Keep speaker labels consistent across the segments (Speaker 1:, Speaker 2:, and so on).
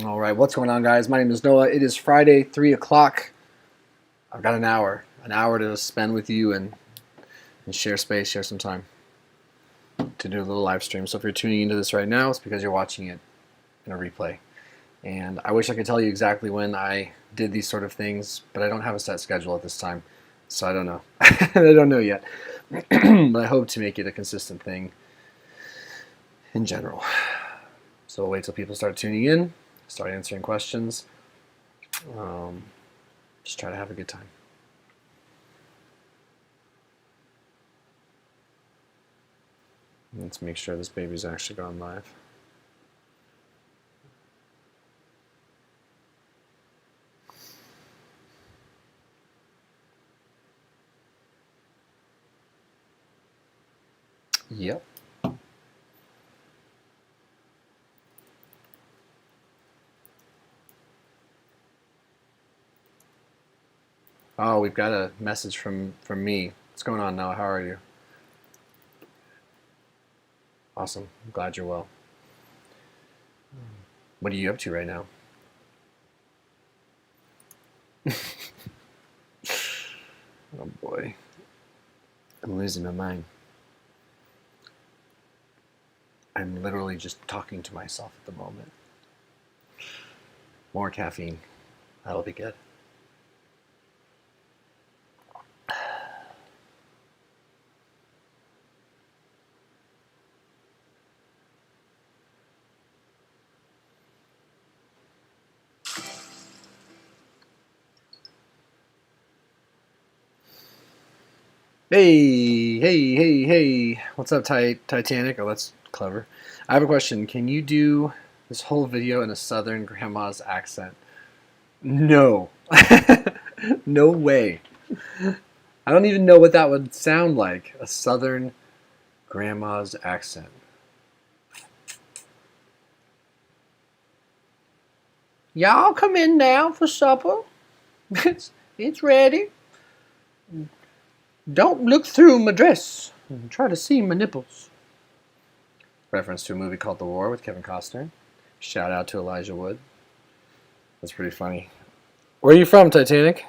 Speaker 1: All right, what's going on, guys? My name is Noah. It is Friday, 3 o'clock. I've got an hour to spend with you and share space, share some time to do a little live stream. So if you're tuning into this right now, it's because you're watching it in a replay. And I wish I could tell you exactly when I did these sort of things, but I don't have a set schedule at this time, so I don't know. I don't know yet, but I hope to make it a consistent thing in general. So we'll wait till people start tuning in, start answering questions. Just try to have a good time. Let's make sure this baby's actually gone live. Yep. Oh, we've got a message from me. What's going on now? How are you? Awesome. I'm glad you're well. What are you up to right now? Oh boy. I'm losing my mind. I'm literally just talking to myself at the moment. More caffeine. That'll be good. Hey. What's up, Titanic? Oh, that's clever. I have a question. Can you do this whole video in a Southern grandma's accent? No. No way. I don't even know what that would sound like. A Southern grandma's accent. Y'all come in now for supper. It's ready. Don't look through my dress and try to see my nipples. Reference to a movie called The War with Kevin Costner. Shout out to Elijah Wood. That's pretty funny. Where are you from, Titanic?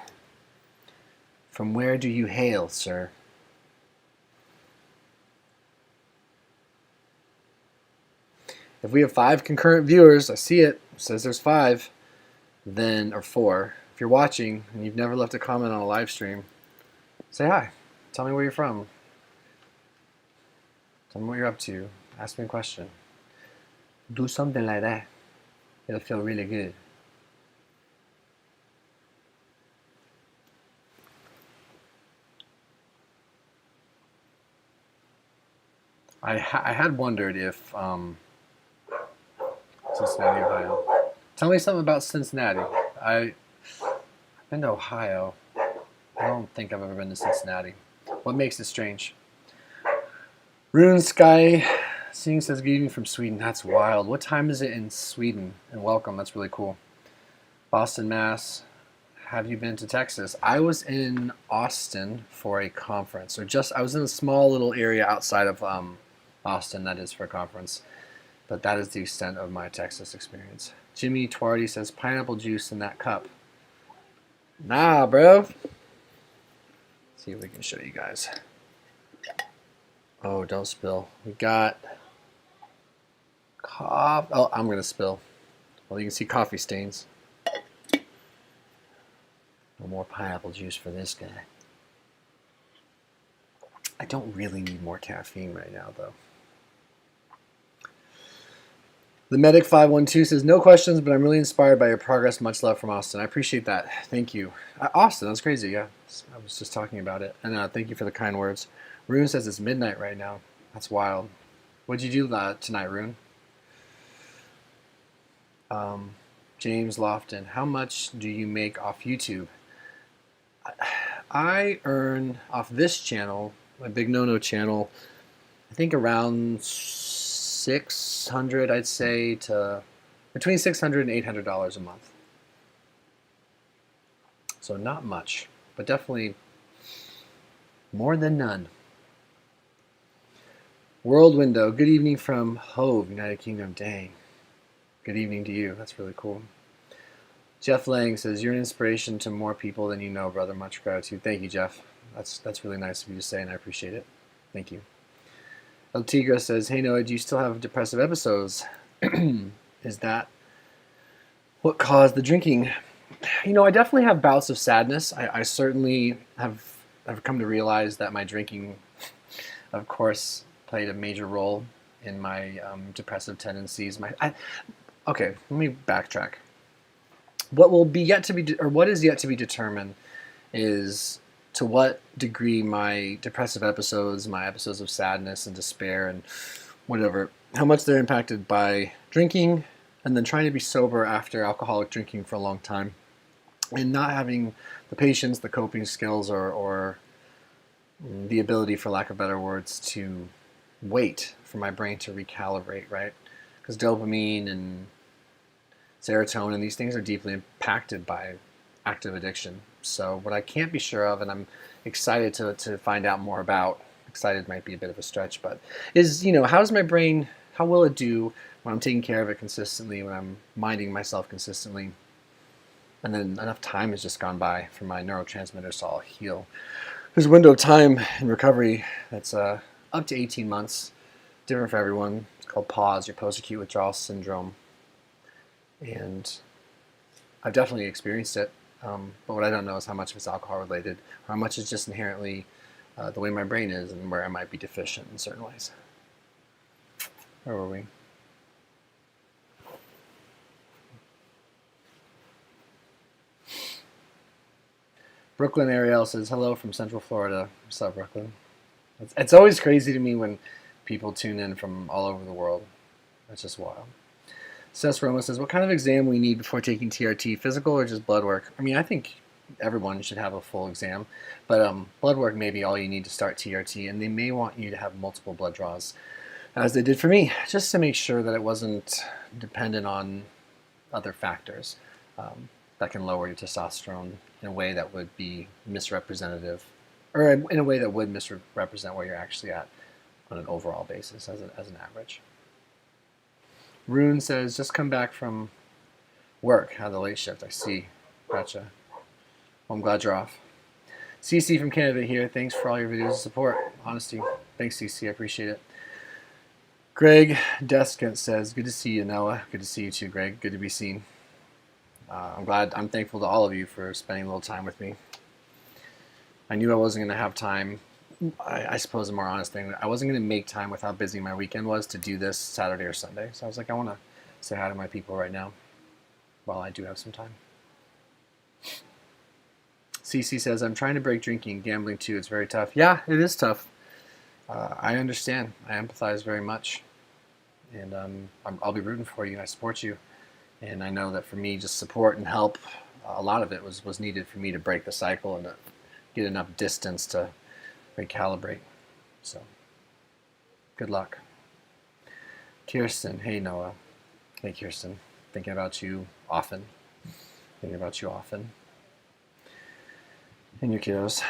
Speaker 1: From where do you hail, sir? If we have 5 concurrent viewers, I see it says there's 5, then, or 4. If you're watching and you've never left a comment on a live stream, say hi. Tell me where you're from. Tell me what you're up to. Ask me a question. Do something like that. It'll feel really good. I had wondered if Cincinnati, Ohio. Tell me something about Cincinnati. I've been to Ohio. I don't think I've ever been to Cincinnati. What makes it strange? Rune Sky Seeing says good evening from Sweden. That's wild. What time is it in Sweden? And welcome. That's really cool. Boston, Mass. Have you been to Texas? I was in Austin for a conference. I was in a small little area outside of Austin, that is, for a conference. But that is the extent of my Texas experience. Jimmy Twardy says pineapple juice in that cup. Nah, bro. Let's see if we can show you guys. Oh, don't spill. We got coffee. Oh, I'm going to spill. Well, you can see coffee stains. No more pineapple juice for this guy. I don't really need more caffeine right now, though. The Medic 512 says, no questions, but I'm really inspired by your progress. Much love from Austin. I appreciate that. Thank you. Austin, that's crazy, yeah. I was just talking about it. And thank you for the kind words. Rune says it's midnight right now. That's wild. What'd you do tonight, Rune? James Lofton, how much do you make off YouTube? I earn off this channel, my Big No-No channel, I think around $600, I'd say, to between $600 and $800 a month. So not much, but definitely more than none. World Window, good evening from Hove, United Kingdom. Dang. Good evening to you. That's really cool. Jeff Lang says, you're an inspiration to more people than you know, brother. Much gratitude. Thank you, Jeff. That's really nice of you to say, and I appreciate it. Thank you. El Tigra says, hey, Noah, do you still have depressive episodes? Is that what caused the drinking? You know, I definitely have bouts of sadness. I certainly have come to realize that my drinking, of course, played a major role in my depressive tendencies. Okay, let me backtrack. What is yet to be determined is to what degree my depressive episodes, my episodes of sadness and despair and whatever, how much they're impacted by drinking and then trying to be sober after alcoholic drinking for a long time and not having the patience, the coping skills, or the ability, for lack of better words, to wait for my brain to recalibrate, right? Because dopamine and serotonin, these things are deeply impacted by active addiction. So what I can't be sure of, and I'm excited to find out more about, excited might be a bit of a stretch, but is, how does my brain, how will it do when I'm taking care of it consistently, when I'm minding myself consistently, and then enough time has just gone by for my neurotransmitters to all heal. There's a window of time in recovery that's up to 18 months, different for everyone. It's called PAWS, your post-acute withdrawal syndrome. And I've definitely experienced it, but what I don't know is how much of it's alcohol related, or how much is just inherently the way my brain is and where I might be deficient in certain ways. Where were we? Brooklyn Ariel says, hello from Central Florida. What's up, Brooklyn? It's always crazy to me when people tune in from all over the world. That's just wild. Cess Roma says, what kind of exam we need before taking TRT, physical or just blood work? I mean, I think everyone should have a full exam, but blood work may be all you need to start TRT, and they may want you to have multiple blood draws, as they did for me, just to make sure that it wasn't dependent on other factors that can lower your testosterone in a way that would be misrepresentative, or in a way that would misrepresent where you're actually at on an overall basis as an average. Rune says, just come back from work. Had the late shift. I see. Gotcha. Well, I'm glad you're off. CC from Canada here. Thanks for all your videos of support. Honesty. Thanks, CC. I appreciate it. Greg Deskant says, good to see you, Noah. Good to see you too, Greg. Good to be seen. I'm thankful to all of you for spending a little time with me. I knew I wasn't going to have time. I suppose a more honest thing, I wasn't going to make time with how busy my weekend was to do this Saturday or Sunday. So I was like, I want to say hi to my people right now while I do have some time. CC says, I'm trying to break drinking, gambling too. It's very tough. Yeah, it is tough. I understand. I empathize very much. And I'll be rooting for you. I support you. And I know that for me, just support and help, a lot of it was needed for me to break the cycle and to get enough distance to recalibrate. So, good luck. Kirsten, hey Noah. Hey Kirsten, thinking about you often. Thinking about you often. And your kiddos.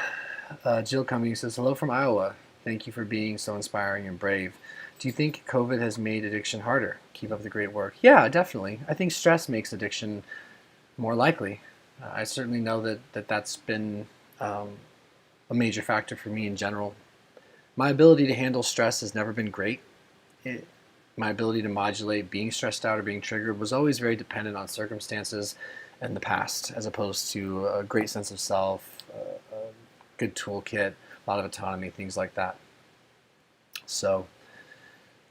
Speaker 1: Jill Cummings says, hello from Iowa. Thank you for being so inspiring and brave. Do you think COVID has made addiction harder? Keep up the great work. Yeah, definitely. I think stress makes addiction more likely. I certainly know that's been a major factor for me in general. My ability to handle stress has never been great. My ability to modulate being stressed out or being triggered was always very dependent on circumstances in the past, as opposed to a great sense of self, a good toolkit, a lot of autonomy, things like that. So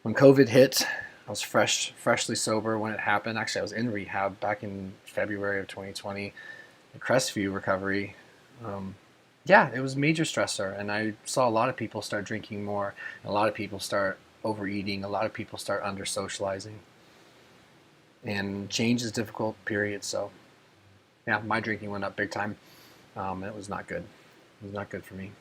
Speaker 1: when COVID hit, I was freshly sober when it happened. Actually, I was in rehab back in February of 2020, in Crestview recovery. Yeah, it was a major stressor, and I saw a lot of people start drinking more, and a lot of people start overeating, a lot of people start under-socializing. And change is difficult, period. So, yeah, my drinking went up big time, and it was not good. It was not good for me.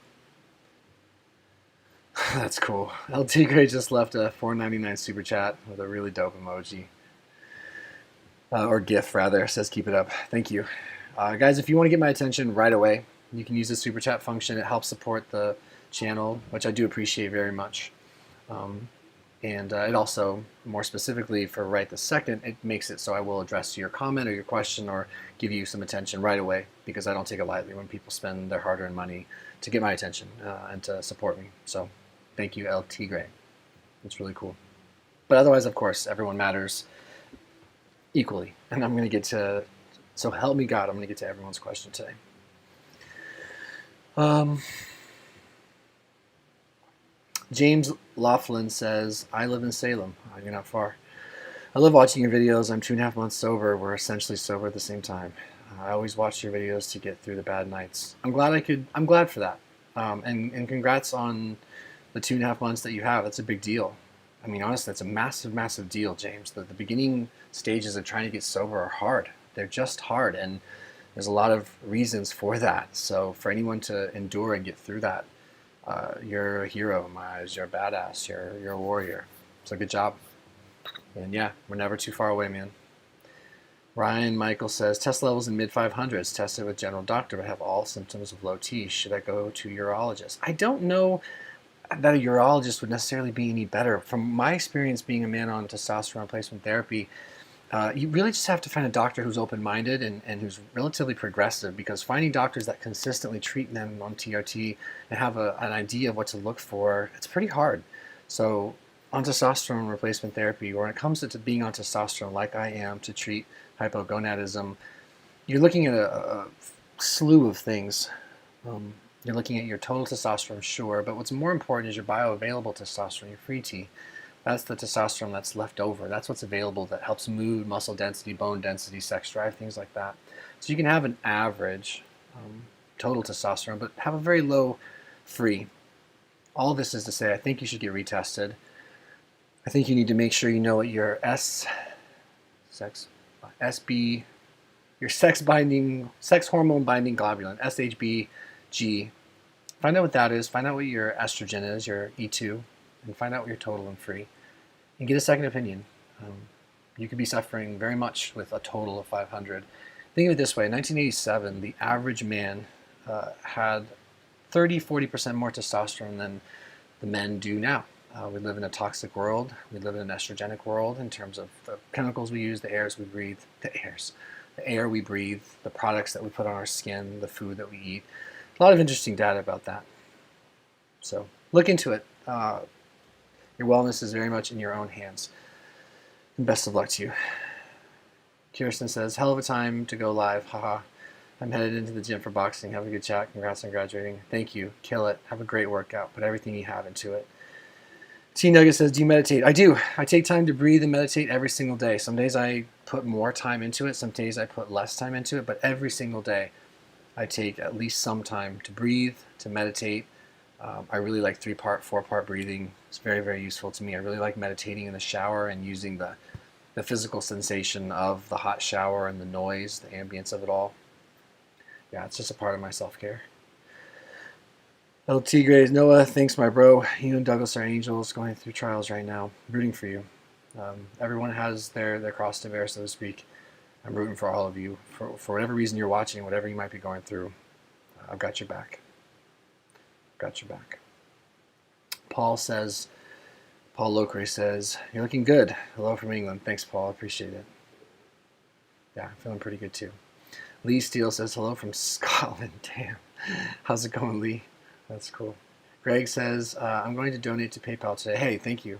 Speaker 1: That's cool. LT Gray just left a $4.99 super chat with a really dope emoji. Or GIF, rather. Says keep it up. Thank you. Guys, if you want to get my attention right away, you can use the super chat function. It helps support the channel, which I do appreciate very much. And it also, more specifically for right this second, it makes it so I will address your comment or your question or give you some attention right away, because I don't take it lightly when people spend their hard-earned money to get my attention and to support me. So thank you, LT Gray. It's really cool. But otherwise, of course, everyone matters equally. And I'm going to get to, so help me God, I'm going to get to everyone's question today. James Laughlin says, I live in Salem. You're not far. I love watching your videos. I'm 2.5 months sober. We're essentially sober at the same time. I always watch your videos to get through the bad nights. I'm glad for that. And congrats on the 2.5 months that you have. That's a big deal. I mean, honestly, that's a massive, massive deal, James. The beginning stages of trying to get sober are hard. They're just hard. And there's a lot of reasons for that. So for anyone to endure and get through that, you're a hero in my eyes. You're a badass. You're a warrior. So good job. And yeah, we're never too far away, man. Ryan Michael says, test levels in mid-500s, tested with general doctor, but have all symptoms of low T. Should I go to urologist? I don't know that a urologist would necessarily be any better. From my experience being a man on testosterone replacement therapy, you really just have to find a doctor who's open-minded and who's relatively progressive, because finding doctors that consistently treat men on TRT and have an idea of what to look for, it's pretty hard. So on testosterone replacement therapy, or when it comes to being on testosterone like I am to treat hypogonadism, you're looking at a slew of things. You're looking at your total testosterone, sure, but what's more important is your bioavailable testosterone, your free T. That's the testosterone that's left over. That's what's available that helps mood, muscle density, bone density, sex drive, things like that. So you can have an average total testosterone, but have a very low free. All this is to say, I think you should get retested. I think you need to make sure you know what your your sex hormone binding globulin, SHBG. Find out what that is. Find out what your estrogen is, your E2, and find out what your total and free. And get a second opinion. You could be suffering very much with a total of 500. Think of it this way. In 1987, the average man had 30-40% more testosterone than the men do now. We live in a toxic world. We live in an estrogenic world in terms of the chemicals we use, the air we breathe, the products that we put on our skin, the food that we eat. A lot of interesting data about that. So look into it. Your wellness is very much in your own hands. And best of luck to you. Kirsten says, hell of a time to go live. Haha. I'm headed into the gym for boxing. Have a good chat. Congrats on graduating. Thank you. Kill it. Have a great workout. Put everything you have into it. T Nugget says, do you meditate? I do. I take time to breathe and meditate every single day. Some days I put more time into it. Some days I put less time into it. But every single day I take at least some time to breathe, to meditate. I really like 3-part, 4-part breathing. It's very, very useful to me. I really like meditating in the shower and using the physical sensation of the hot shower and the noise, the ambience of it all. Yeah, it's just a part of my self-care. LT Grays, Noah, thanks, my bro. You and Douglas are angels going through trials right now. I'm rooting for you. Everyone has their cross to bear, so to speak. I'm rooting for all of you. For whatever reason you're watching, whatever you might be going through, I've got your back. Got your back. Paul Lockery says, you're looking good. Hello from England. Thanks, Paul. I appreciate it. Yeah, I'm feeling pretty good, too. Lee Steele says, hello from Scotland. Damn. How's it going, Lee? That's cool. Greg says, I'm going to donate to PayPal today. Hey, thank you.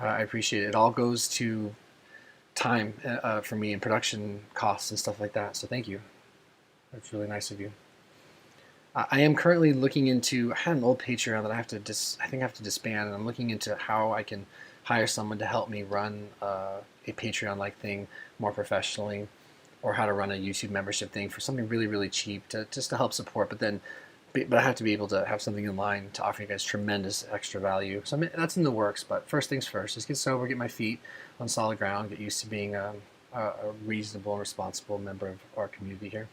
Speaker 1: I appreciate it. It all goes to time for me and production costs and stuff like that. So thank you. That's really nice of you. I am currently looking into, I had an old Patreon that I think I have to disband, and I'm looking into how I can hire someone to help me run a Patreon-like thing more professionally, or how to run a YouTube membership thing for something really, really cheap just to help support. But I have to be able to have something in line to offer you guys tremendous extra value. So that's in the works. But first things first, just get sober, get my feet on solid ground, get used to being a reasonable and responsible member of our community here.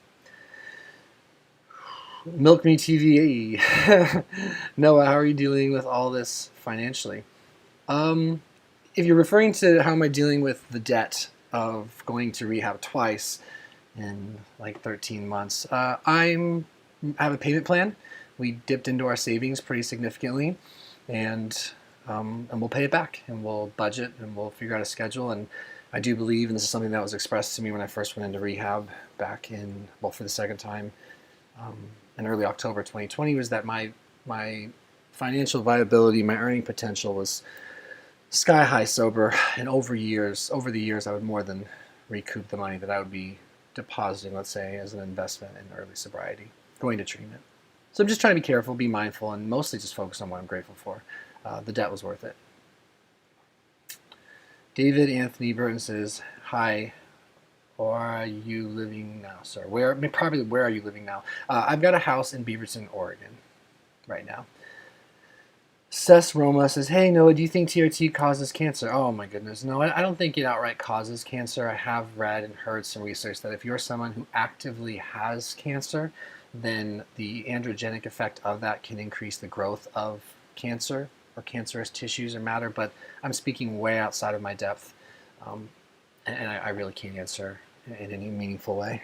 Speaker 1: Milk Me TV. Noah, how are you dealing with all this financially? If you're referring to how am I dealing with the debt of going to rehab twice in like 13 months, I have a payment plan. We dipped into our savings pretty significantly, and and we'll pay it back, and we'll budget, and we'll figure out a schedule. And I do believe, and this is something that was expressed to me when I first went into rehab back in, well, for the second time in early October 2020, was that my financial viability, my earning potential was sky high sober, and over the years, I would more than recoup the money that I would be depositing, let's say, as an investment in early sobriety, going to treatment. So I'm just trying to be careful, be mindful, and mostly just focus on what I'm grateful for. The debt was worth it. David Anthony Burton says, hi, or are you living now, sir? Where are you living now? I've got a house in Beaverton, Oregon right now. Cess Roma says, hey, Noah, do you think TRT causes cancer? Oh, my goodness. No, I don't think it outright causes cancer. I have read and heard some research that if you're someone who actively has cancer, then the androgenic effect of that can increase the growth of cancer or cancerous tissues or matter. But I'm speaking way outside of my depth, and I really can't answer in any meaningful way.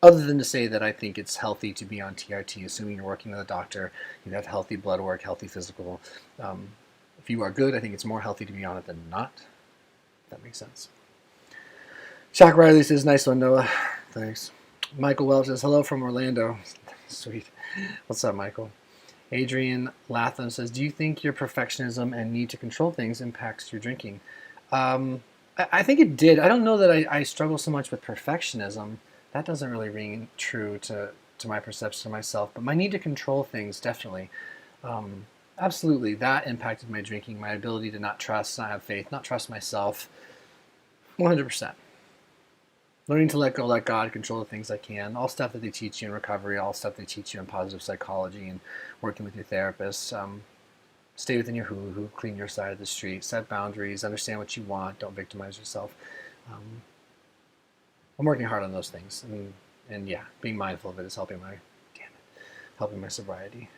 Speaker 1: Other than to say that I think it's healthy to be on TRT, assuming you're working with a doctor, you have healthy blood work, healthy physical. If you are good, I think it's more healthy to be on it than not. If that makes sense. Shock Riley says, nice one, Noah. Thanks. Michael Welch says, hello from Orlando. Sweet. What's up, Michael? Adrian Latham says, do you think your perfectionism and need to control things impacts your drinking? I think it did. I don't know that I struggle so much with perfectionism. That doesn't really ring true to my perception of myself, but my need to control things, definitely. Absolutely, that impacted my drinking, my ability to not trust, not have faith, not trust myself, 100%. Learning to let go, let God control the things I can, all stuff that they teach you in recovery, all stuff they teach you in positive psychology and working with your therapist. Stay within your hoo-hoo, clean your side of the street, set boundaries, understand what you want, don't victimize yourself. I'm working hard on those things, and yeah, being mindful of it is helping my sobriety.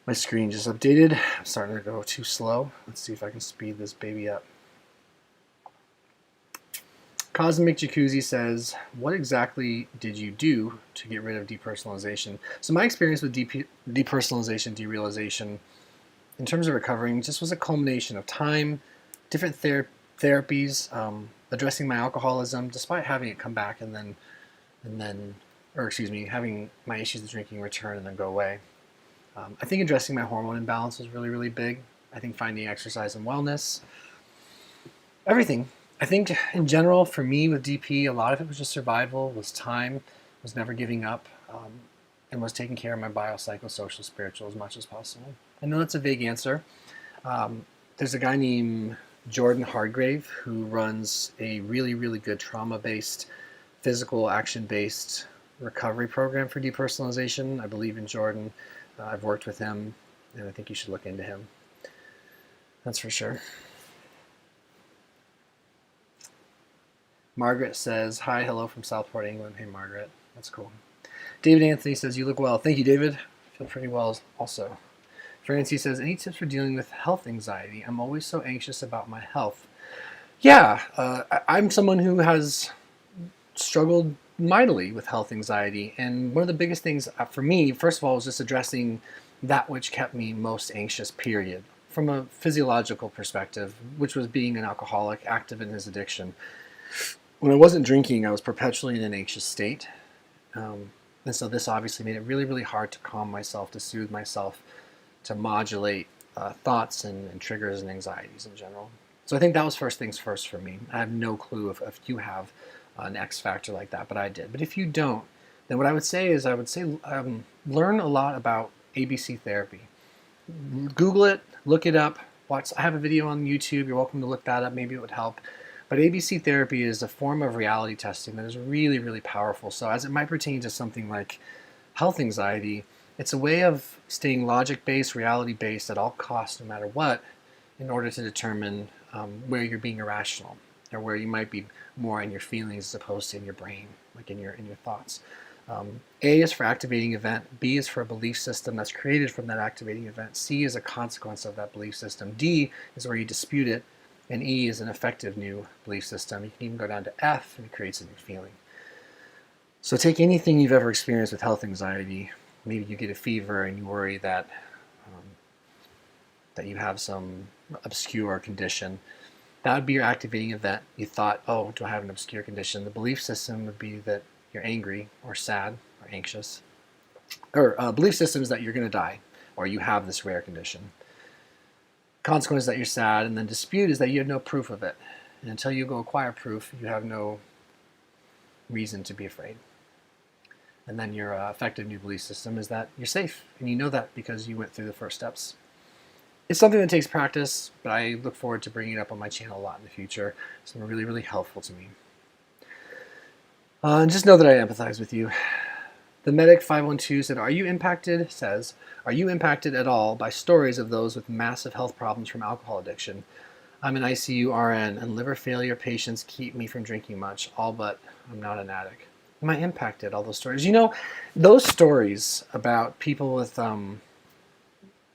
Speaker 1: My screen just updated. I'm starting to go too slow. Let's see if I can speed this baby up. Cosmic Jacuzzi says, what exactly did you do to get rid of depersonalization? So my experience with depersonalization, derealization, in terms of recovering, just was a culmination of time, different therapies, addressing my alcoholism, despite having it come back having my issues with drinking return and then go away. I think addressing my hormone imbalance was really, really big. I think finding exercise and wellness, everything. I think in general, for me with DP, a lot of it was just survival, was time, was never giving up, and was taking care of my biopsychosocial, spiritual as much as possible. I know that's a vague answer. There's a guy named Jordan Hargrave who runs a really, really good trauma-based, physical, action-based recovery program for depersonalization. I believe in Jordan. I've worked with him, and I think you should look into him. That's for sure. Margaret says, hi, hello from Southport, England. Hey, Margaret. That's cool. David Anthony says, you look well. Thank you, David. I feel pretty well also. Francie says, any tips for dealing with health anxiety? I'm always so anxious about my health. Yeah, I'm someone who has struggled mightily with health anxiety. And one of the biggest things for me, first of all, was just addressing that which kept me most anxious, period. From a physiological perspective, which was being an alcoholic, active in his addiction. When I wasn't drinking, I was perpetually in an anxious state. And so this obviously made it really, really hard to calm myself, to soothe myself, to modulate thoughts and triggers and anxieties in general. So I think that was first things first for me. I have no clue if you have an X factor like that, but I did. But if you don't, then what I would say is learn a lot about ABC therapy. Google it, look it up, watch. I have a video on YouTube. You're welcome to look that up. Maybe it would help. But ABC therapy is a form of reality testing that is really, really powerful. So as it might pertain to something like health anxiety, it's a way of staying logic-based, reality-based at all costs, no matter what, in order to determine where you're being irrational or where you might be more in your feelings as opposed to in your brain, like in your thoughts. A is for activating event. B is for a belief system that's created from that activating event. C is a consequence of that belief system. D is where you dispute it. And E is an effective new belief system. You can even go down to F and it creates a new feeling. So take anything you've ever experienced with health anxiety. Maybe you get a fever and you worry that that you have some obscure condition. That would be your activating event. You thought, oh, do I have an obscure condition? The belief system would be that you're angry or sad or anxious. Or belief system is that you're going to die or you have this rare condition. Consequence is that you're sad, and then dispute is that you have no proof of it. And until you go acquire proof, you have no reason to be afraid. And then your effective new belief system is that you're safe, and you know that because you went through the first steps. It's something that takes practice, but I look forward to bringing it up on my channel a lot in the future. It's been really, really helpful to me. And just know that I empathize with you. The Medic 512 said, are you impacted at all by stories of those with massive health problems from alcohol addiction? I'm an ICU RN, and liver failure patients keep me from drinking much, all but I'm not an addict. Am I impacted, all those stories? You know, those stories about people with,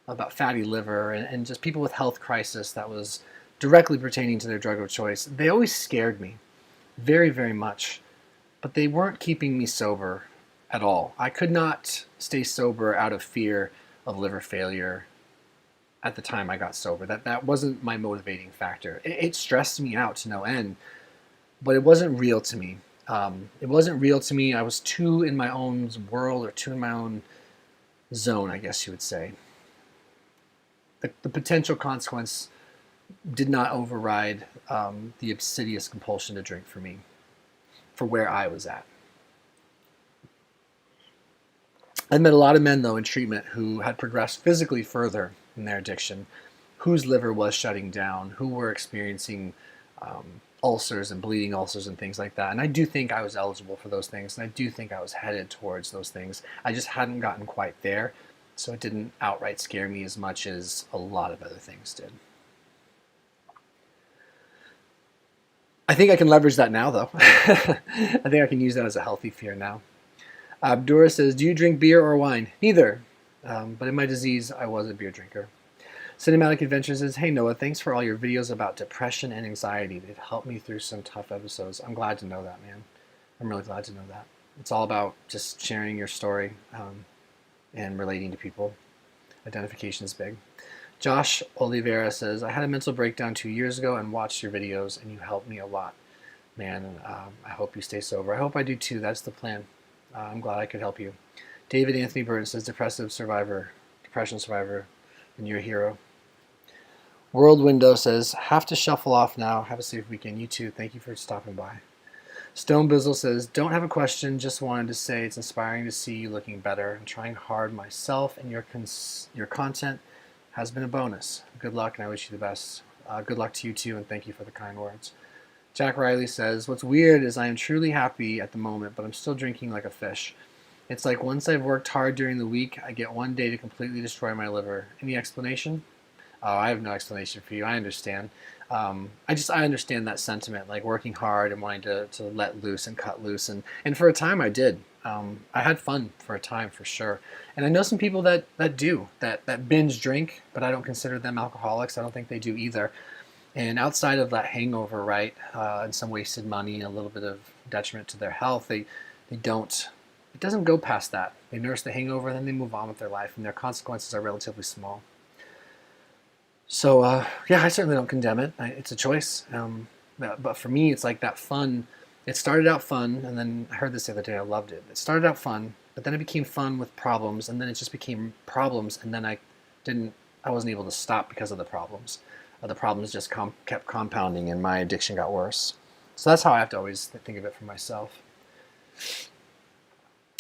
Speaker 1: about fatty liver and just people with health crisis that was directly pertaining to their drug of choice, they always scared me very, very much. But they weren't keeping me sober at all. I could not stay sober out of fear of liver failure at the time I got sober. That wasn't my motivating factor. It stressed me out to no end, but it wasn't real to me. It wasn't real to me. I was too in my own world or too in my own zone, I guess you would say. The potential consequence did not override the insidious compulsion to drink for me, for where I was at. I met a lot of men, though, in treatment who had progressed physically further in their addiction, whose liver was shutting down, who were experiencing ulcers and bleeding ulcers and things like that. And I do think I was eligible for those things, and I do think I was headed towards those things. I just hadn't gotten quite there, so it didn't outright scare me as much as a lot of other things did. I think I can leverage that now, though. I think I can use that as a healthy fear now. Abdura says, do you drink beer or wine? Neither. But in my disease, I was a beer drinker. Cinematic Adventure says, hey Noah, thanks for all your videos about depression and anxiety. They've helped me through some tough episodes. I'm glad to know that, man. I'm really glad to know that. It's all about just sharing your story and relating to people. Identification is big. Josh Oliveira says, I had a mental breakdown 2 years ago and watched your videos, and you helped me a lot. Man, I hope you stay sober. I hope I do too. That's the plan. I'm glad I could help you. David Anthony Burton says, depression survivor, and you're a hero. World Window says, have to shuffle off now. Have a safe weekend. You too. Thank you for stopping by. Stone Bizzle says, don't have a question. Just wanted to say it's inspiring to see you looking better. I'm trying hard myself, and your content has been a bonus. Good luck, and I wish you the best. Good luck to you too, and thank you for the kind words. Jack Riley says, what's weird is I am truly happy at the moment, but I'm still drinking like a fish. It's like once I've worked hard during the week, I get one day to completely destroy my liver. Any explanation? Oh, I have no explanation for you. I understand. I understand that sentiment, like working hard and wanting to let loose and cut loose. And for a time I did. I had fun for a time, for sure. And I know some people that binge drink, but I don't consider them alcoholics. I don't think they do either. And outside of that hangover, right, and some wasted money and a little bit of detriment to their health, they don't, it doesn't go past that. They nurse the hangover and then they move on with their life, and their consequences are relatively small. So, yeah, I certainly don't condemn it. It's a choice. But for me, it's like that fun. It started out fun, and then I heard this the other day. I loved it. It started out fun, but then it became fun with problems, and then it just became problems, and then I wasn't able to stop because of the problems. The problems just kept compounding, and my addiction got worse. So that's how I have to always think of it for myself.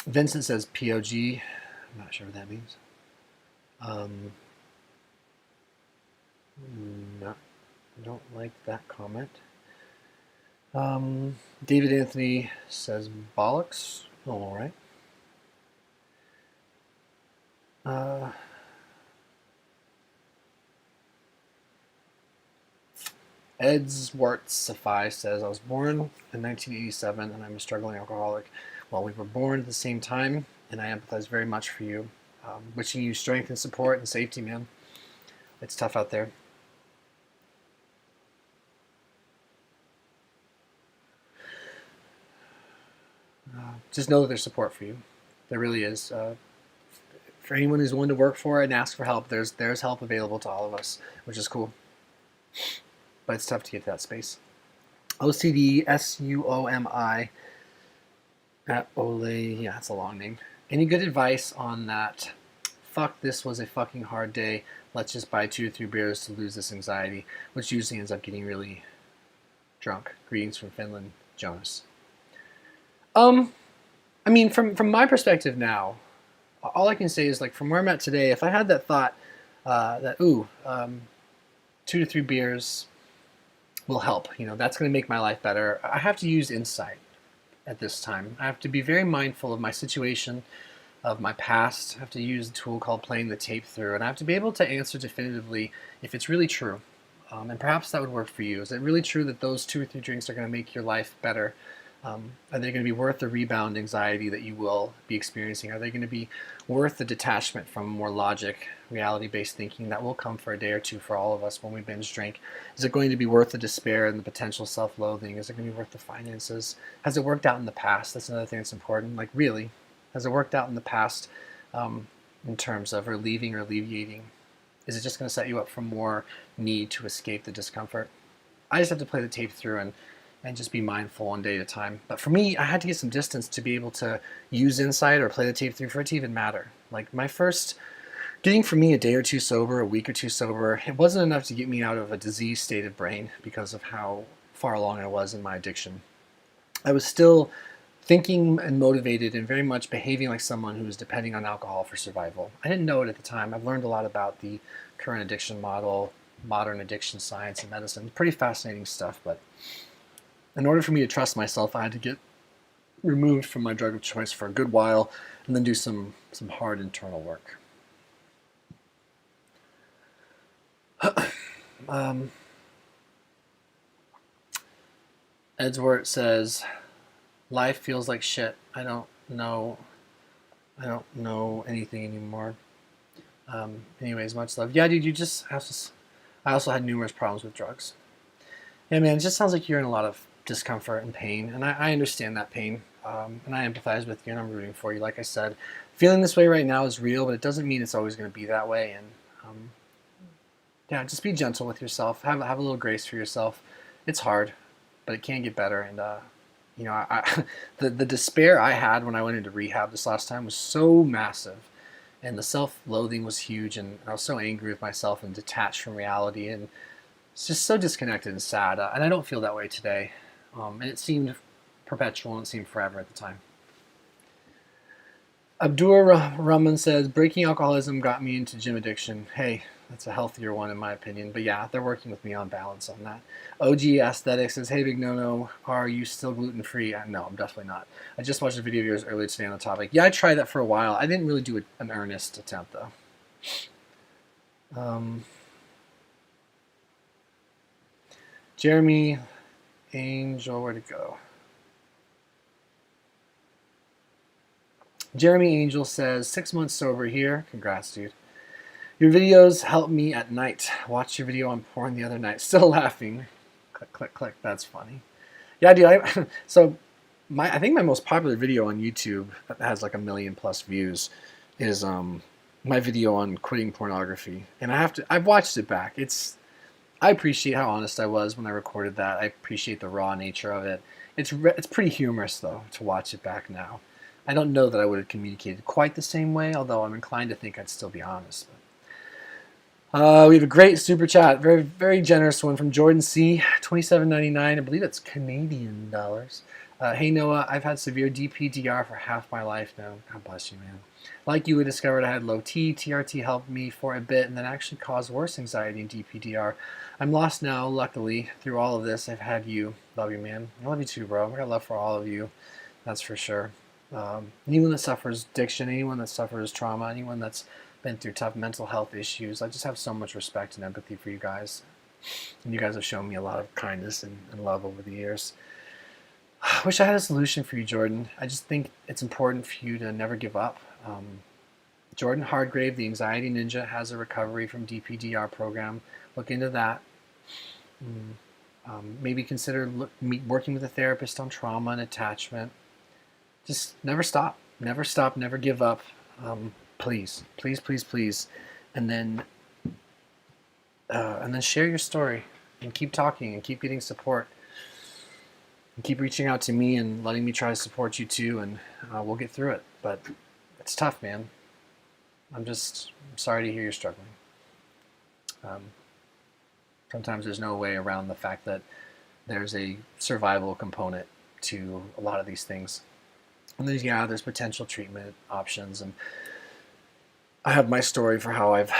Speaker 1: Vincent says POG. I'm not sure what that means. No, I don't like that comment. David Anthony says bollocks. Oh, all right. Edswartsify says, I was born in 1987 and I'm a struggling alcoholic. Well, we were born at the same time, and I empathize very much for you. Wishing you strength and support and safety, man. It's tough out there. Just know that there's support for you. There really is. for anyone who's willing to work for it and ask for help, there's help available to all of us, which is cool. But it's tough to get to that space. OCD, SUOMI, at Ole, yeah, that's a long name. Any good advice on that? Fuck, this was a fucking hard day. Let's just buy 2 or 3 beers to lose this anxiety, which usually ends up getting really drunk. Greetings from Finland, Jonas. I mean, from my perspective now, all I can say is, like, from where I'm at today, if I had that thought that 2 to 3 beers will help, you know, that's going to make my life better, I have to use insight at this time. I have to be very mindful of my situation, of my past. I have to use a tool called playing the tape through, and I have to be able to answer definitively if it's really true. And perhaps that would work for you. Is it really true that those 2 or 3 drinks are going to make your life better? Are they going to be worth the rebound anxiety that you will be experiencing? Are they going to be worth the detachment from more logic, reality-based thinking that will come for a day or two for all of us when we binge drink? Is it going to be worth the despair and the potential self-loathing? Is it going to be worth the finances? Has it worked out in the past? That's another thing that's important. Like, really, has it worked out in the past in terms of relieving or alleviating? Is it just going to set you up for more need to escape the discomfort? I just have to play the tape through and just be mindful one day at a time. But for me, I had to get some distance to be able to use insight or play the tape through for it to even matter. Like, my first, getting for me a day or two sober, a week or two sober, it wasn't enough to get me out of a disease state of brain because of how far along I was in my addiction. I was still thinking and motivated and very much behaving like someone who was depending on alcohol for survival. I didn't know it at the time. I've learned a lot about the current addiction model, modern addiction science and medicine. Pretty fascinating stuff, but in order for me to trust myself, I had to get removed from my drug of choice for a good while and then do some hard internal work. Edward says, life feels like shit. I don't know anything anymore. Anyways, much love. Yeah, dude, you just have to. I also had numerous problems with drugs. Yeah, man, it just sounds like you're in a lot of discomfort and pain, and I understand that pain, and I empathize with you, and I'm rooting for you. Like I said, feeling this way right now is real, but it doesn't mean it's always going to be that way. And yeah, just be gentle with yourself. Have a little grace for yourself. It's hard, but it can get better. And you know, the despair I had when I went into rehab this last time was so massive, and the self-loathing was huge, and I was so angry with myself and detached from reality, and it's just so disconnected and sad. And I don't feel that way today. And it seemed perpetual, and it seemed forever at the time. Abdur Rahman says, breaking alcoholism got me into gym addiction. Hey, that's a healthier one in my opinion. But yeah, they're working with me on balance on that. OG Aesthetics says, hey, Big No-No, are you still gluten-free? No, I'm definitely not. I just watched a video of yours earlier today on the topic. Yeah, I tried that for a while. I didn't really do an earnest attempt, though. Jeremy Angel, where'd it go? Jeremy Angel says, 6 months sober here. Congrats, dude. Your videos help me at night. Watched your video on porn the other night. Still laughing. Click, click, click. That's funny. Yeah, dude. So I think my most popular video on YouTube that has like 1 million+ views is my video on quitting pornography. And I've watched it back. I appreciate how honest I was when I recorded that. I appreciate the raw nature of it. It's pretty humorous, though, to watch it back now. I don't know that I would have communicated quite the same way, although I'm inclined to think I'd still be honest. But, we have a great super chat, very, very generous one from Jordan C, $27.99. I believe that's Canadian dollars. Hey, Noah, I've had severe DPDR for half my life now. God bless you, man. Like you, I discovered I had low T. TRT helped me for a bit and then actually caused worse anxiety in DPDR. I'm lost now, luckily. Through all of this, I've had you. Love you, man. I love you too, bro. I got love for all of you. That's for sure. Anyone that suffers addiction, anyone that suffers trauma, anyone that's been through tough mental health issues, I just have so much respect and empathy for you guys. And you guys have shown me a lot of kindness and love over the years. I wish I had a solution for you, Jordan. I just think it's important for you to never give up. Jordan Hardgrave, the Anxiety Ninja, has a recovery from DPDR program. Look into that. Maybe consider working with a therapist on trauma and attachment. Just never stop. Never stop. Never give up. please, please, please, please, and then share your story and keep talking and keep getting support and keep reaching out to me and letting me try to support you too, and we'll get through it. But it's tough, man. I'm sorry to hear you're struggling. Sometimes there's no way around the fact that there's a survival component to a lot of these things. And there's potential treatment options, and I have my story for how I've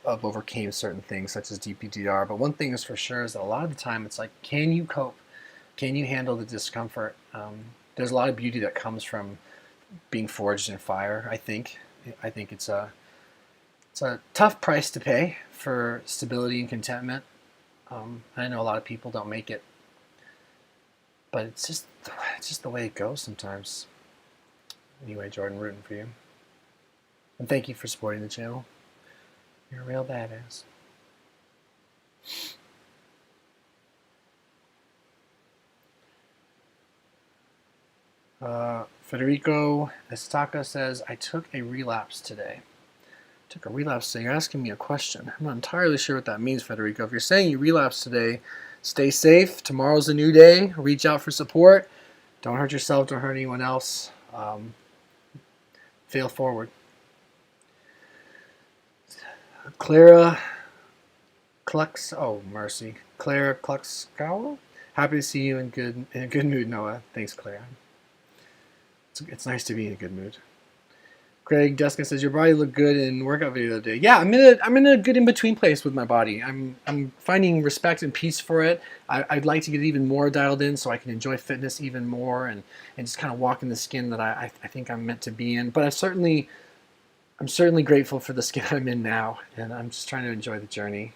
Speaker 1: overcame certain things such as DPDR. But one thing is for sure is that a lot of the time it's like, can you cope? Can you handle the discomfort? There's a lot of beauty that comes from being forged in fire. I think it's a tough price to pay for stability and contentment. I know a lot of people don't make it, but it's just the way it goes sometimes. Anyway, Jordan, rooting for you. And thank you for supporting the channel. You're a real badass. Federico Estaca says, I took a relapse today. You're asking me a question. I'm not entirely sure what that means, Federico. If you're saying you relapsed today, stay safe. Tomorrow's a new day. Reach out for support. Don't hurt yourself. Don't hurt anyone else. Fail forward. Clara Clux. Oh, mercy. Clara Cluxcow. Happy to see you in a good mood, Noah. Thanks, Clara. It's nice to be in a good mood. Greg Deska says your body looked good in workout video the other day. Yeah, I'm in a good in between place with my body. I'm finding respect and peace for it. I'd like to get even more dialed in so I can enjoy fitness even more and just kind of walk in the skin that I think I'm meant to be in. But I'm certainly grateful for the skin I'm in now, and I'm just trying to enjoy the journey.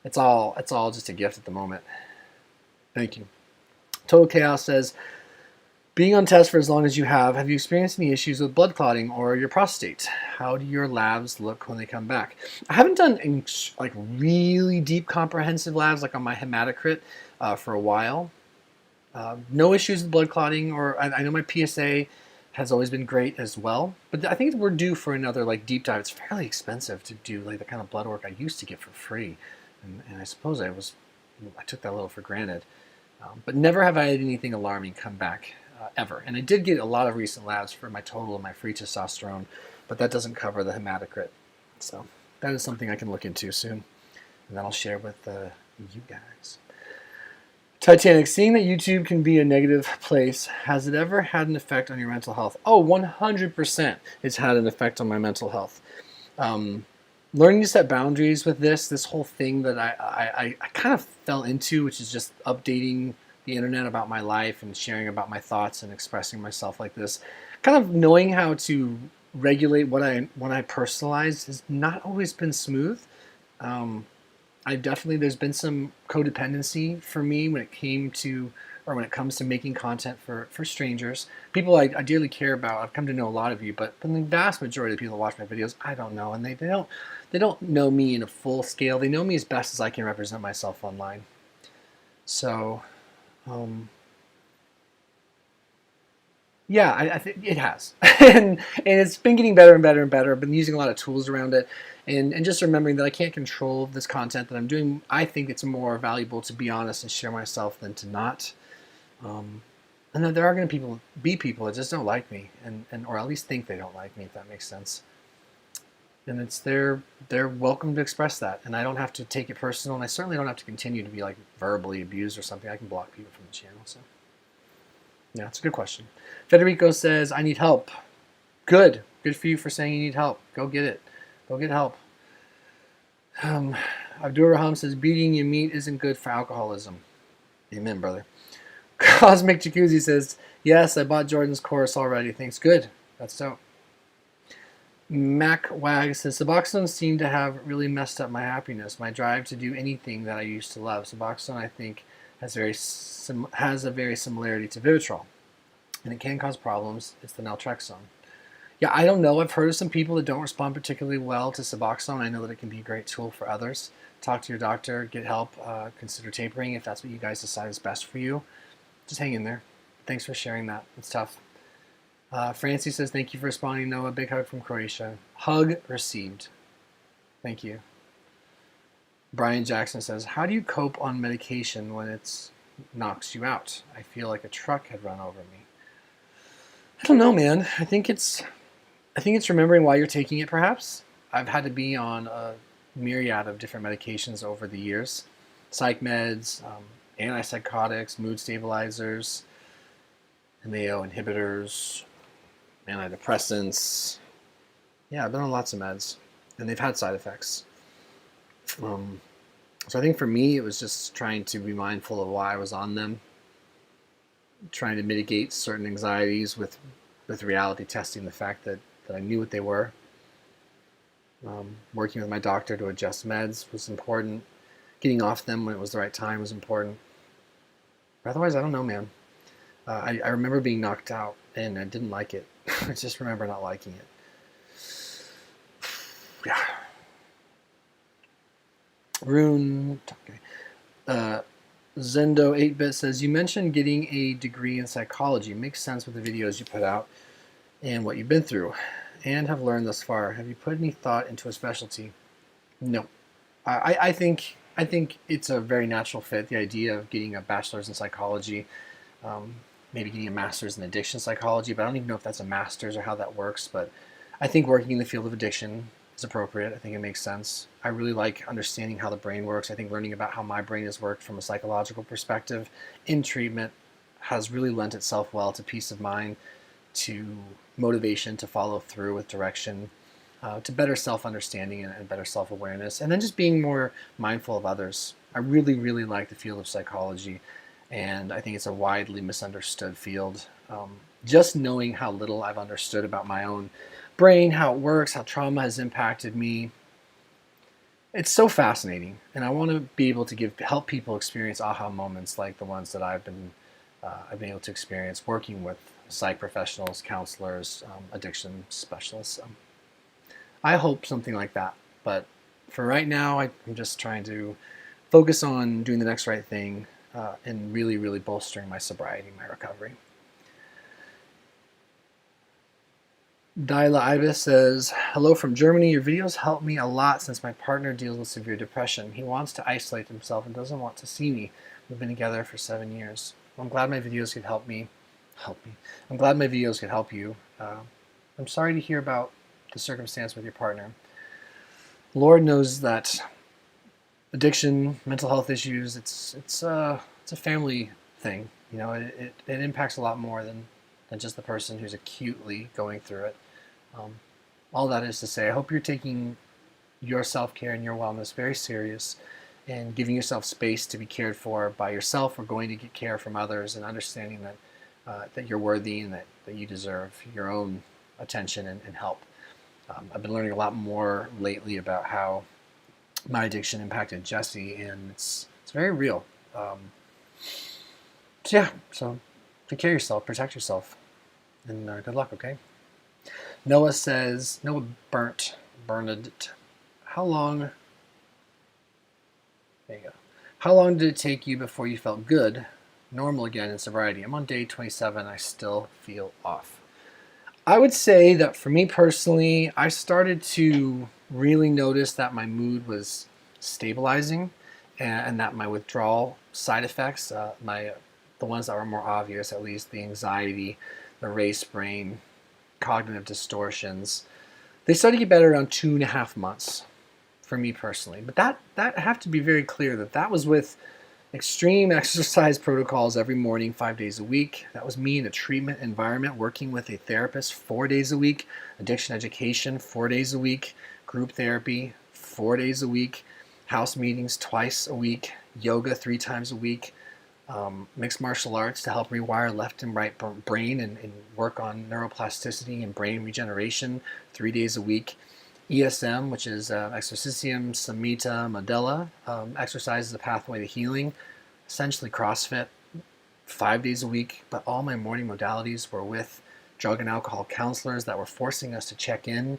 Speaker 1: It's all just a gift at the moment. Thank you. Total Chaos says, being on test for as long as you have you experienced any issues with blood clotting or your prostate? How do your labs look when they come back? I haven't done any, like really deep comprehensive labs like on my hematocrit for a while. No issues with blood clotting, or I know my PSA has always been great as well. But I think we're due for another like deep dive. It's fairly expensive to do like the kind of blood work I used to get for free, and I suppose I took that a little for granted. But never have I had anything alarming come back. Ever. And I did get a lot of recent labs for my total and my free testosterone, but that doesn't cover the hematocrit. So that is something I can look into soon, and then I'll share with you guys. Titanic, seeing that YouTube can be a negative place, has it ever had an effect on your mental health? Oh, 100% it's had an effect on my mental health. Learning to set boundaries with this whole thing that I kind of fell into, which is just updating the internet about my life and sharing about my thoughts and expressing myself like this. Kind of knowing how to regulate when I personalize has not always been smooth. There's been some codependency for me when it comes to making content for strangers, people I dearly care about. I've come to know a lot of you, but the vast majority of the people that watch my videos, I don't know, and they don't know me in a full scale. They know me as best as I can represent myself online. So. Yeah, I think it has, and it's been getting better and better and better. I've been using a lot of tools around it, and just remembering that I can't control this content that I'm doing. I think it's more valuable to be honest and share myself than to not. And then there are going to be people that just don't like me, or at least think they don't like me, if that makes sense. And they're welcome to express that, and I don't have to take it personal, and I certainly don't have to continue to be like verbally abused or something. I can block people from the channel. So yeah, it's a good question. Federico says, I need help. Good for you for saying you need help. Go get it. Go get help. Abdur Raham says, beating your meat isn't good for alcoholism. Amen, brother. Cosmic Jacuzzi says, yes, I bought Jordan's course already. Thanks. Good. That's dope. Mac Wag says, Suboxone seemed to have really messed up my happiness, my drive to do anything that I used to love. Suboxone, I think, has a very similarity to VIVITROL, and it can cause problems. It's the naltrexone. Yeah, I don't know. I've heard of some people that don't respond particularly well to Suboxone. I know that it can be a great tool for others. Talk to your doctor, get help, consider tapering if that's what you guys decide is best for you. Just hang in there. Thanks for sharing that. It's tough. Francie says, thank you for responding, Noah. Big hug from Croatia. Hug received. Thank you. Brian Jackson says, how do you cope on medication when it knocks you out? I feel like a truck had run over me. I don't know, man. I think it's remembering why you're taking it, perhaps. I've had to be on a myriad of different medications over the years. Psych meds, antipsychotics, mood stabilizers, MAO inhibitors, antidepressants. Yeah, I've been on lots of meds, and they've had side effects. So I think for me, it was just trying to be mindful of why I was on them, trying to mitigate certain anxieties with reality testing the fact that I knew what they were. Working with my doctor to adjust meds was important. Getting off them when it was the right time was important. But otherwise, I don't know, man. I remember being knocked out, and I didn't like it. I just remember not liking it. Yeah. Rune. Okay. Zendo 8-bit says, you mentioned getting a degree in psychology. Makes sense with the videos you put out and what you've been through and have learned thus far. Have you put any thought into a specialty? No. I think it's a very natural fit, the idea of getting a bachelor's in psychology, maybe getting a master's in addiction psychology, but I don't even know if that's a master's or how that works. But I think working in the field of addiction is appropriate. I think it makes sense. I really like understanding how the brain works. I think learning about how my brain has worked from a psychological perspective in treatment has really lent itself well to peace of mind, to motivation to follow through with direction, to better self-understanding and better self-awareness, and then just being more mindful of others. I really, really like the field of psychology, and I think it's a widely misunderstood field. Just knowing how little I've understood about my own brain, how it works, how trauma has impacted me, it's so fascinating, and I want to be able to help people experience aha moments like the ones that I've been able to experience working with psych professionals, counselors, addiction specialists. I hope something like that, but for right now, I'm just trying to focus on doing the next right thing and really, really bolstering my sobriety, my recovery. Dyla Ibis says, hello from Germany. Your videos help me a lot since my partner deals with severe depression. He wants to isolate himself and doesn't want to see me. We've been together for 7 years. I'm glad my videos could help me. I'm glad my videos could help you. I'm sorry to hear about the circumstance with your partner. Lord knows that addiction, mental health issues, it's a family thing. You know, it impacts a lot more than just the person who's acutely going through it. All that is to say, I hope you're taking your self-care and your wellness very serious and giving yourself space to be cared for by yourself or going to get care from others, and understanding that you're worthy and that you deserve your own attention and help. I've been learning a lot more lately about how my addiction impacted Jesse, and it's very real. So take care of yourself, protect yourself, and good luck, okay? Noah says, Noah Bernadette, how long did it take you before you felt good, normal again in sobriety? I'm on day 27, I still feel off. I would say that for me personally, I started to really notice that my mood was stabilizing and that my withdrawal side effects, the ones that were more obvious, at least the anxiety, the race brain, cognitive distortions, they started to get better around 2.5 months for me personally. But that I have to be very clear that was with extreme exercise protocols every morning, 5 days a week. That was me in a treatment environment, working with a therapist 4 days a week, addiction education 4 days a week, group therapy 4 days a week, house meetings twice a week, yoga 3 times a week, mixed martial arts to help rewire left and right brain and work on neuroplasticity and brain regeneration 3 days a week. ESM, which is exercitium samhita medela, exercise is a pathway to healing, essentially CrossFit 5 days a week, but all my morning modalities were with drug and alcohol counselors that were forcing us to check in,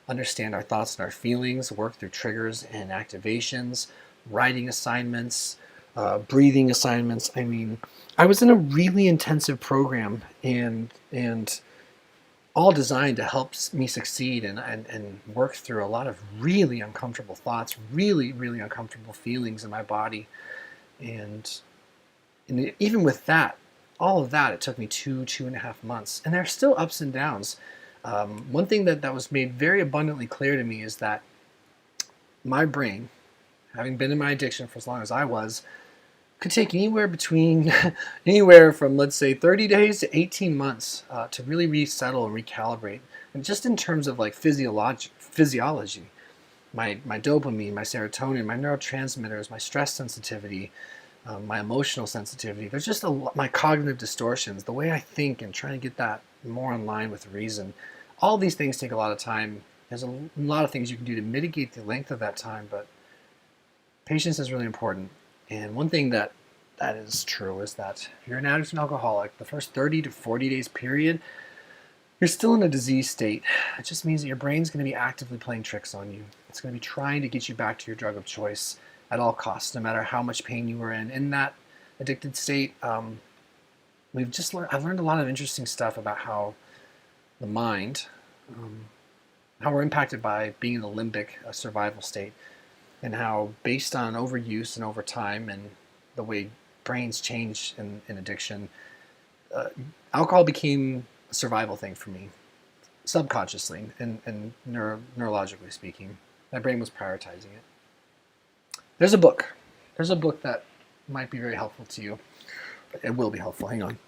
Speaker 1: understand our thoughts and our feelings, work through triggers and activations, writing assignments, breathing assignments. I mean, I was in a really intensive program, and all designed to help me succeed and work through a lot of really uncomfortable thoughts, really, really uncomfortable feelings in my body. And even with that, all of that, it took me 2.5 months. And there are still ups and downs. One thing that was made very abundantly clear to me is that my brain, having been in my addiction for as long as I was, could take anywhere from, let's say, 30 days to 18 months to really resettle and recalibrate. And just in terms of like physiology, my dopamine, my serotonin, my neurotransmitters, my stress sensitivity, my emotional sensitivity. There's just my cognitive distortions, the way I think, and trying to get that more in line with reason. All these things take a lot of time. There's a lot of things you can do to mitigate the length of that time, but patience is really important. And one thing that is true is that if you're an addict and alcoholic, the first 30 to 40 days period, you're still in a disease state. It just means that your brain's going to be actively playing tricks on you. It's going to be trying to get you back to your drug of choice at all costs, no matter how much pain you were in. In that addicted state, I've learned a lot of interesting stuff about how the mind, how we're impacted by being in the limbic survival state, and how based on overuse and over time and the way brains change in addiction, alcohol became a survival thing for me, subconsciously and neurologically speaking. My brain was prioritizing it. There's a book that might be very helpful to you. It will be helpful. Hang on.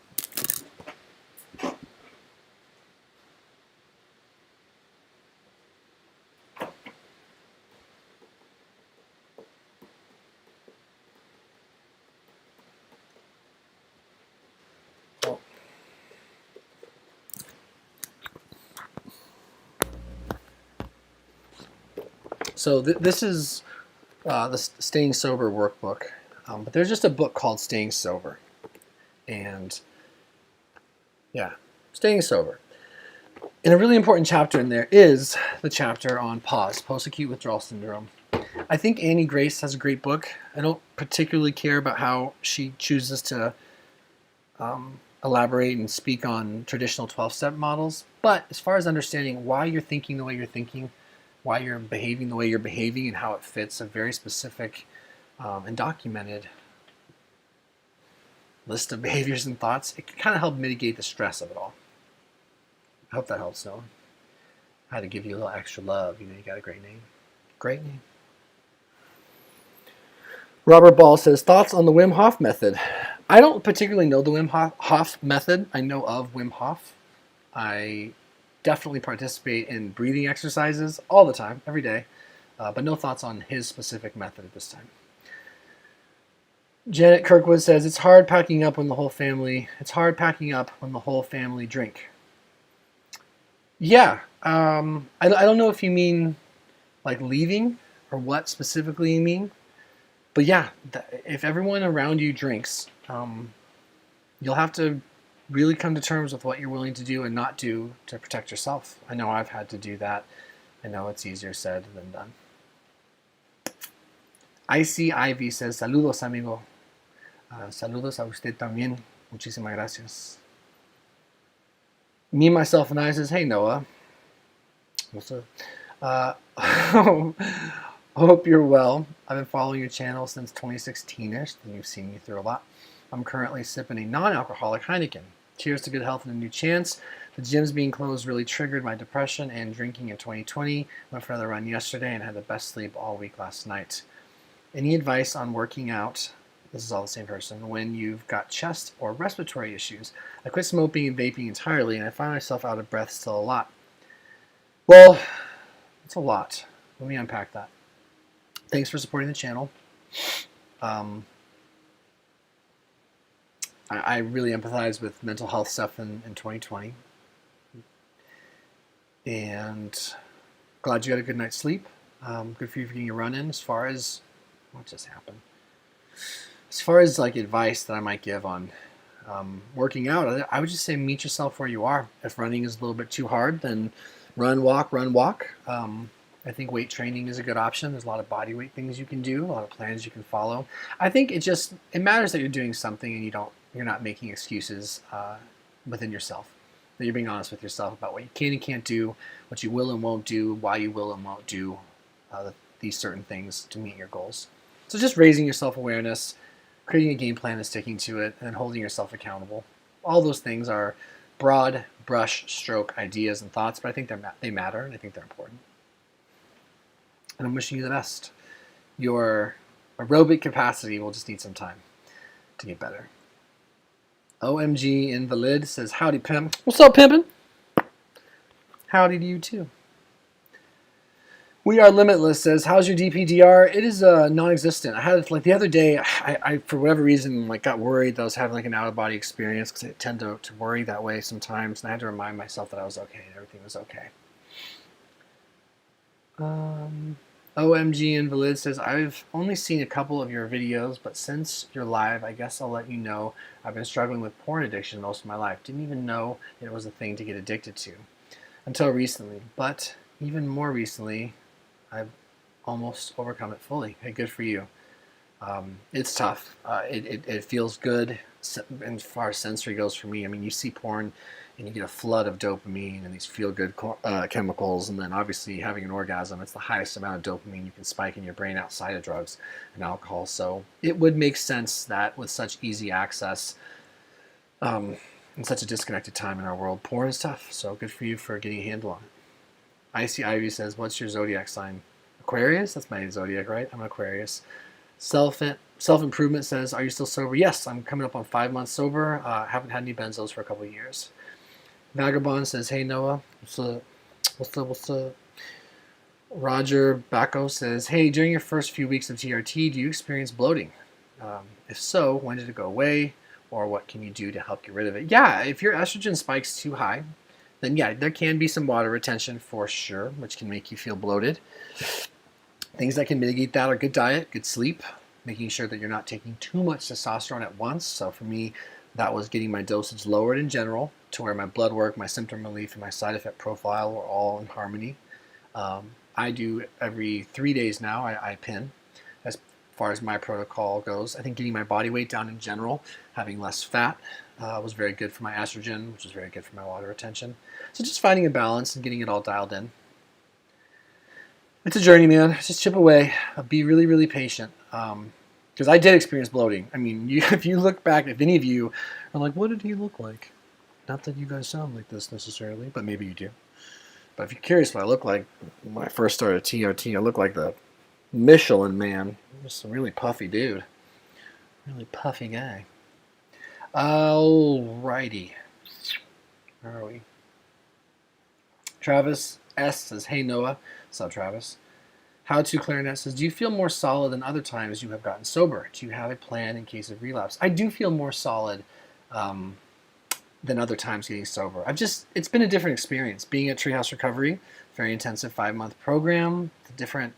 Speaker 1: So this is the Staying Sober workbook, but there's just a book called Staying Sober, and yeah, Staying Sober. And a really important chapter in there is the chapter on PAWS, post-acute withdrawal syndrome. I think Annie Grace has a great book. I don't particularly care about how she chooses to elaborate and speak on traditional 12-step models, but as far as understanding why you're thinking the way you're thinking, why you're behaving the way you're behaving, and how it fits a very specific and documented list of behaviors and thoughts, it can kind of help mitigate the stress of it all. I hope that helps, Noah. I had to give you a little extra love. You know, you got a great name. Great name. Robert Ball says, thoughts on the Wim Hof method? I don't particularly know the Wim Hof method. I know of Wim Hof. I definitely participate in breathing exercises all the time, every day, but no thoughts on his specific method at this time. Janet Kirkwood says, it's hard packing up when the whole family drink. Yeah, I don't know if you mean like leaving or what specifically you mean, but yeah, if everyone around you drinks, you'll have to really come to terms with what you're willing to do and not do to protect yourself. I know I've had to do that. I know it's easier said than done. Icy Ivy says, saludos, amigo. Saludos a usted también. Muchísimas gracias. Me, Myself, and I says, hey, Noah. What's up? Hope you're well. I've been following your channel since 2016-ish, and you've seen me through a lot. I'm currently sipping a non-alcoholic Heineken. Cheers to good health and a new chance. The gyms being closed really triggered my depression and drinking in 2020. Went for another run yesterday and had the best sleep all week last night. Any advice on working out? This is all the same person. When you've got chest or respiratory issues. I quit smoking and vaping entirely, and I find myself out of breath still a lot. Well, it's a lot. Let me unpack that. Thanks for supporting the channel. I really empathize with mental health stuff in 2020. And glad you got a good night's sleep. Good for you for getting a run in. As far as, what just happened? As far as like advice that I might give on working out, I would just say meet yourself where you are. If running is a little bit too hard, then run, walk. I think weight training is a good option. There's a lot of body weight things you can do, a lot of plans you can follow. I think it matters that you're doing something and you're not making excuses within yourself. that you're being honest with yourself about what you can and can't do, what you will and won't do, why you will and won't do these certain things to meet your goals. So just raising your self-awareness, creating a game plan and sticking to it, and holding yourself accountable. All those things are broad brush stroke ideas and thoughts, but I think they matter, and I think they're important. And I'm wishing you the best. Your aerobic capacity will just need some time to get better. OMG Invalid says, howdy, pimp. What's up, pimpin'? Howdy to you, too. We Are Limitless says, how's your DPDR? It is non-existent. I had, like, the other day, I for whatever reason, like, got worried that I was having, like, an out-of-body experience, because I tend to worry that way sometimes, and I had to remind myself that I was okay, and everything was okay. OMG Invalid says, I've only seen a couple of your videos, but since you're live, I guess I'll let you know I've been struggling with porn addiction most of my life. Didn't even know it was a thing to get addicted to until recently. But even more recently, I've almost overcome it fully. Hey, good for you. It's tough. It feels good as far as sensory goes for me. I mean, you see porn and you get a flood of dopamine and these feel-good chemicals, and then obviously having an orgasm, it's the highest amount of dopamine you can spike in your brain outside of drugs and alcohol. So it would make sense that with such easy access in such a disconnected time in our world, porn is tough. So good for you for getting a handle on it. Icy Ivy says, what's your zodiac sign? Aquarius? That's my zodiac, right? I'm an Aquarius. Self-improvement says, are you still sober? Yes, I'm coming up on 5 months sober. Haven't had any benzos for a couple of years. Vagabond says, hey, Noah. What's up? Roger Bacco says, hey, during your first few weeks of TRT, do you experience bloating? If so, when did it go away? Or what can you do to help get rid of it? Yeah, if your estrogen spike's too high, then yeah, there can be some water retention for sure, which can make you feel bloated. Things that can mitigate that are good diet, good sleep, making sure that you're not taking too much testosterone at once. So for me, that was getting my dosage lowered in general to where my blood work, my symptom relief, and my side effect profile were all in harmony. I do every 3 days now, I pin as far as my protocol goes. I think getting my body weight down in general, having less fat was very good for my estrogen, which is very good for my water retention. So just finding a balance and getting it all dialed in. It's a journey, man. Just chip away. Be really, really patient. Because I did experience bloating. I mean, if you look back, if any of you are like, what did he look like? Not that you guys sound like this necessarily, but maybe you do. But if you're curious what I look like, when I first started TRT, I looked like the Michelin Man. Just a really puffy dude. Really puffy guy. Alrighty. Where are we? Travis S. says, hey, Noah. What's up, Travis? How to Clarinet says, do you feel more solid than other times you have gotten sober? Do you have a plan in case of relapse? I do feel more solid than other times getting sober. It's been a different experience. Being at Treehouse Recovery, very intensive 5-month program, a different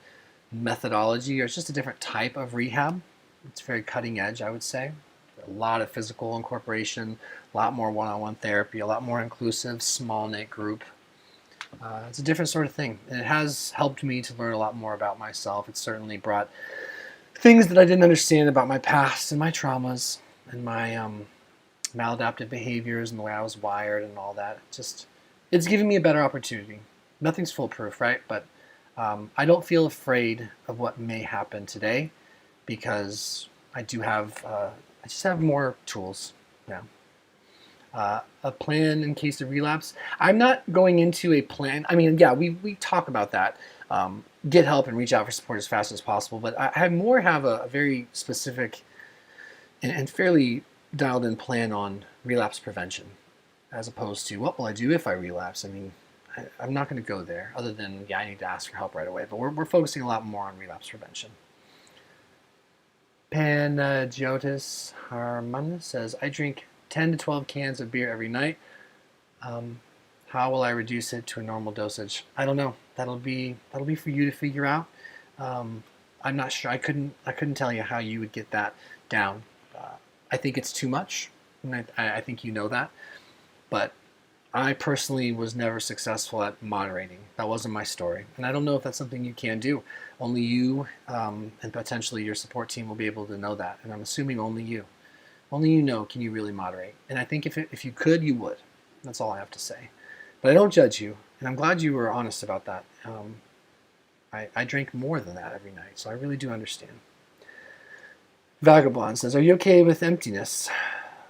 Speaker 1: methodology, or it's just a different type of rehab. It's very cutting edge, I would say. A lot of physical incorporation, a lot more one-on-one therapy, a lot more inclusive, small-knit group. It's a different sort of thing, and it has helped me to learn a lot more about myself. It's certainly brought things that I didn't understand about my past and my traumas and my maladaptive behaviors and the way I was wired and all that. It's given me a better opportunity. Nothing's foolproof, right? But I don't feel afraid of what may happen today because I just have more tools now. A plan in case of relapse. I'm not going into a plan. I mean, yeah, we talk about that. Get help and reach out for support as fast as possible. But I have a very specific and fairly dialed in plan on relapse prevention as opposed to what will I do if I relapse. I mean, I'm not going to go there other than, yeah, I need to ask for help right away. But we're focusing a lot more on relapse prevention. Panagiotis Harmon says, I drink 10 to 12 cans of beer every night. How will I reduce it to a normal dosage? I don't know. That'll be for you to figure out. I'm not sure. I couldn't tell you how you would get that down. I think it's too much, and I think you know that. But I personally was never successful at moderating. That wasn't my story, and I don't know if that's something you can do. Only you and potentially your support team will be able to know that, and I'm assuming only you. Only you know can you really moderate. And I think if you could, you would. That's all I have to say. But I don't judge you, and I'm glad you were honest about that. I drink more than that every night, so I really do understand. Vagabond says, are you okay with emptiness?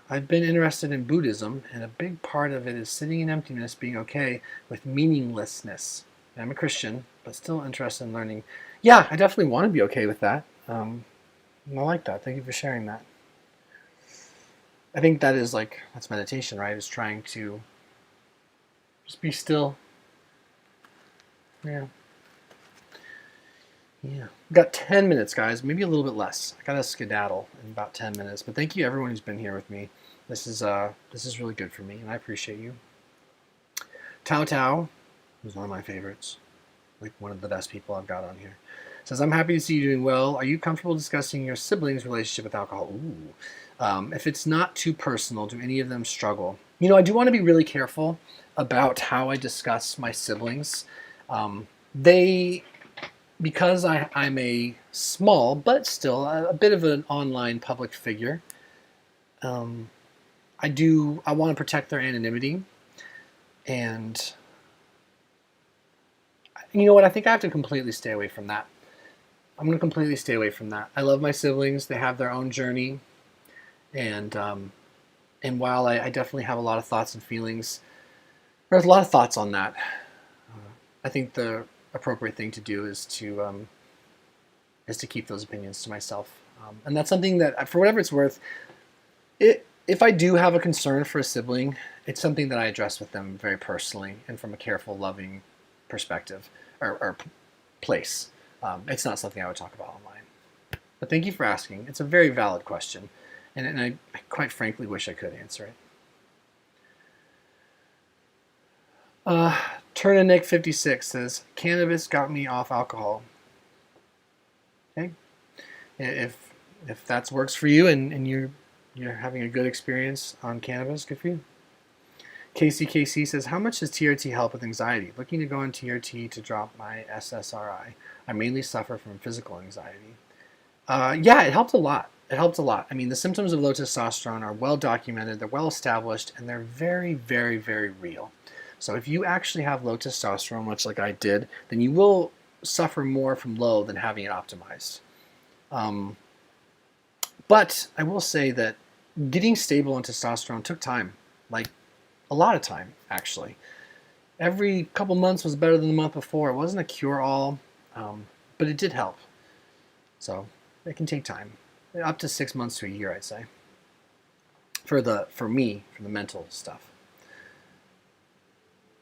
Speaker 1: I've been interested in Buddhism, and a big part of it is sitting in emptiness, being okay with meaninglessness. I'm a Christian, but still interested in learning. Yeah, I definitely want to be okay with that. I like that. Thank you for sharing that. I think that is that's meditation, right? Is trying to just be still. Yeah. Yeah. We've got 10 minutes, guys. Maybe a little bit less. I got to skedaddle in about 10 minutes. But thank you, everyone who's been here with me. This is really good for me, and I appreciate you. Tao Tao, who's one of my favorites, like one of the best people I've got on here, says, I'm happy to see you doing well. Are you comfortable discussing your siblings' relationship with alcohol? Ooh. If it's not too personal, do any of them struggle? You know, I do want to be really careful about how I discuss my siblings. Because I'm a small, but still a bit of an online public figure, I want to protect their anonymity. And you know what? I think I have to completely stay away from that. I'm going to completely stay away from that. I love my siblings. They have their own journey. And while I definitely have a lot of thoughts and feelings, there's a lot of thoughts on that. I think the appropriate thing to do is to keep those opinions to myself. And that's something that, for whatever it's worth, if I do have a concern for a sibling, it's something that I address with them very personally and from a careful, loving perspective or place. It's not something I would talk about online. But thank you for asking. It's a very valid question, and I quite frankly wish I could answer it. Turnick 56 says, cannabis got me off alcohol. Okay. If that works for you and you're having a good experience on cannabis, good for you. KC says, how much does TRT help with anxiety? Looking to go on TRT to drop my SSRI. I mainly suffer from physical anxiety. Yeah, it helped a lot. It helped a lot. I mean, the symptoms of low testosterone are well documented, they're well established, and they're very, very, very real. So if you actually have low testosterone, much like I did, then you will suffer more from low than having it optimized. But I will say that getting stable on testosterone took time, like a lot of time, actually. Every couple months was better than the month before. It wasn't a cure-all, but it did help. So it can take time, up to 6 months to a year, I'd say, for the mental stuff.